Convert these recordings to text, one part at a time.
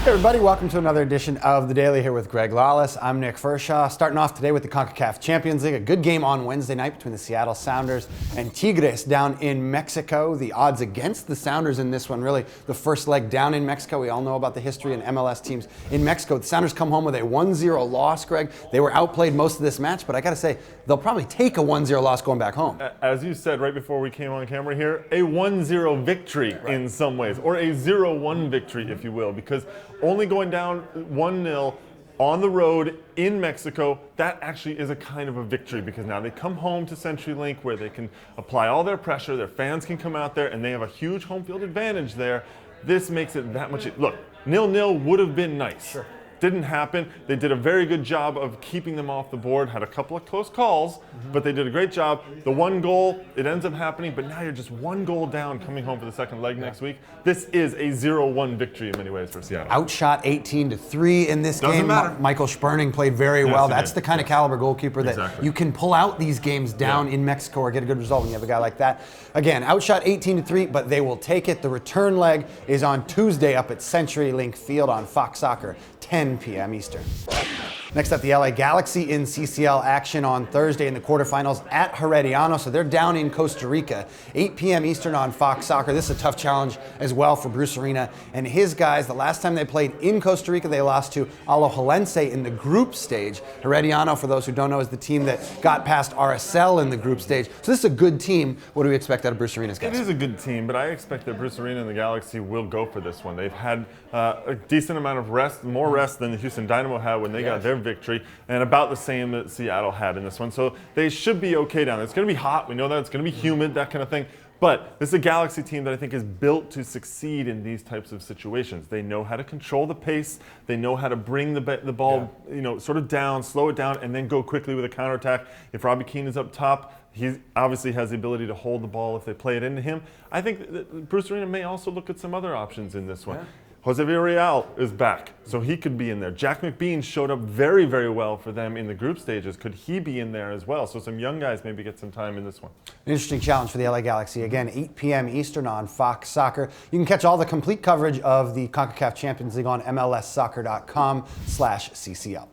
Hey everybody, welcome to another edition of The Daily here with Greg Lawless. I'm Nick Furshaw, starting off today with the CONCACAF Champions League. A good game on Wednesday night between the Seattle Sounders and Tigres down in Mexico. The odds against the Sounders in this one, really the first leg down in Mexico. We all know about the history in MLS teams in Mexico. The Sounders come home with a 1-0 loss, Greg. They were outplayed most of this match, but I gotta say, they'll probably take a 1-0 loss going back home. As you said right before we came on camera here, a 1-0 victory in some ways, or a 0-1 victory, if you will, because only going down 1-0 on the road in Mexico, that actually is a kind of a victory because now they come home to CenturyLink where they can apply all their pressure, their fans can come out there, and they have a huge home field advantage there. This makes it that much. Look, 0-0 would have been nice. Sure. Didn't happen. They did a very good job of keeping them off the board, had a couple of close calls, but they did a great job. The one goal, it ends up happening, but now you're just one goal down coming home for the second leg next week. This is a 0-1 victory in many ways for Seattle. Outshot 18-3 in this game. Doesn't matter. Michael Sperning played very well. That's the kind of caliber goalkeeper that you can pull out these games down in Mexico or get a good result when you have a guy like that. Again, outshot 18-3, but they will take it. The return leg is on Tuesday up at CenturyLink Field on Fox Soccer, 10 p.m. Eastern. Next up, the LA Galaxy in CCL action on Thursday in the quarterfinals at Herediano. So they're down in Costa Rica, 8 p.m. Eastern on Fox Soccer. This is a tough challenge as well for Bruce Arena and his guys. The last time they played in Costa Rica, they lost to Alajuelense in the group stage. Herediano, for those who don't know, is the team that got past RSL in the group stage. So this is a good team. What do we expect out of Bruce Arena's guys? It is a good team, but I expect that Bruce Arena and the Galaxy will go for this one. They've had a decent amount of rest, more rest than the Houston Dynamo had when they got their victory, and about the same that Seattle had in this one. So they should be okay down there. It's going to be hot. We know that. It's going to be humid, that kind of thing. But this is a Galaxy team that I think is built to succeed in these types of situations. They know how to control the pace. They know how to bring the ball, sort of down, slow it down, and then go quickly with a counterattack. If Robbie Keane is up top, he obviously has the ability to hold the ball if they play it into him. I think that Bruce Arena may also look at some other options in this one. Yeah. Jose Villarreal is back, so he could be in there. Jack McBean showed up very, very well for them in the group stages. Could he be in there as well? So some young guys maybe get some time in this one. An interesting challenge for the LA Galaxy. Again, 8 p.m. Eastern on Fox Soccer. You can catch all the complete coverage of the CONCACAF Champions League on MLSsoccer.com/CCL.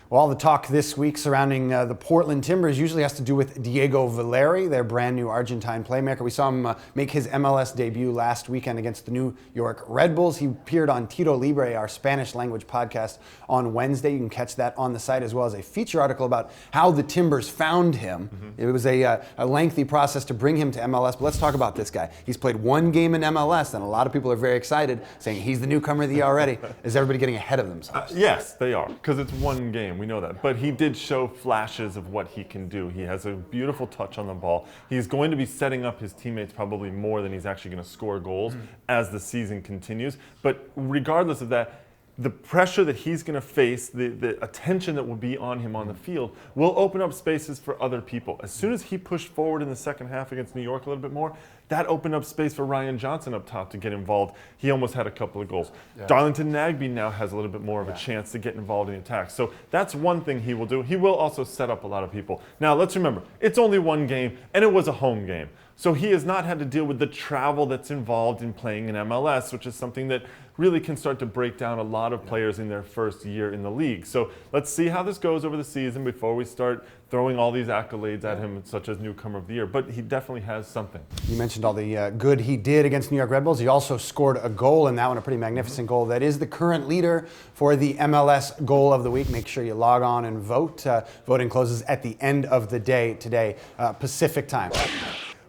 Well, all the talk this week surrounding the Portland Timbers usually has to do with Diego Valeri, their brand new Argentine playmaker. We saw him make his MLS debut last weekend against the New York Red Bulls. He appeared on Tito Libre, our Spanish language podcast, on Wednesday. You can catch that on the site, as well as a feature article about how the Timbers found him. It was a lengthy process to bring him to MLS, but let's talk about this guy. He's played one game in MLS, and a lot of people are very excited, saying he's the newcomer of the year already. Is everybody getting ahead of themselves? Yes, they are, because it's one game. We know that. But he did show flashes of what he can do. He has a beautiful touch on the ball. He's going to be setting up his teammates probably more than he's actually going to score goals as the season continues. But regardless of that, the pressure that he's going to face, the attention that will be on him on the field, will open up spaces for other people. As soon as he pushed forward in the second half against New York a little bit more, that opened up space for Ryan Johnson up top to get involved. He almost had a couple of goals. Darlington Nagbe now has a little bit more of a chance to get involved in the attack. So that's one thing he will do. He will also set up a lot of people. Now, let's remember, it's only one game, and it was a home game. So he has not had to deal with the travel that's involved in playing in MLS, which is something that really can start to break down a lot of players in their first year in the league. So let's see how this goes over the season before we start throwing all these accolades at him, such as newcomer of the year. But he definitely has something. You mentioned all the good he did against New York Red Bulls. He also scored a goal in that one, a pretty magnificent goal. That is the current leader for the MLS goal of the week. Make sure you log on and vote. Voting closes at the end of the day today, Pacific time.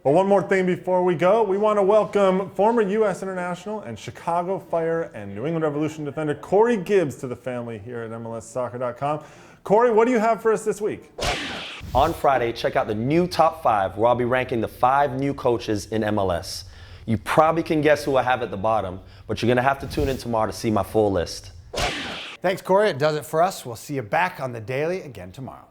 Well, one more thing before we go. We want to welcome former U.S. international and Chicago Fire and New England Revolution defender Cory Gibbs to the family here at MLSsoccer.com. Cory, what do you have for us this week? On Friday, check out the new top 5, where I'll be ranking the 5 new coaches in MLS. You probably can guess who I have at the bottom, but you're going to have to tune in tomorrow to see my full list. Thanks, Cory. It does it for us. We'll see you back on The Daily again tomorrow.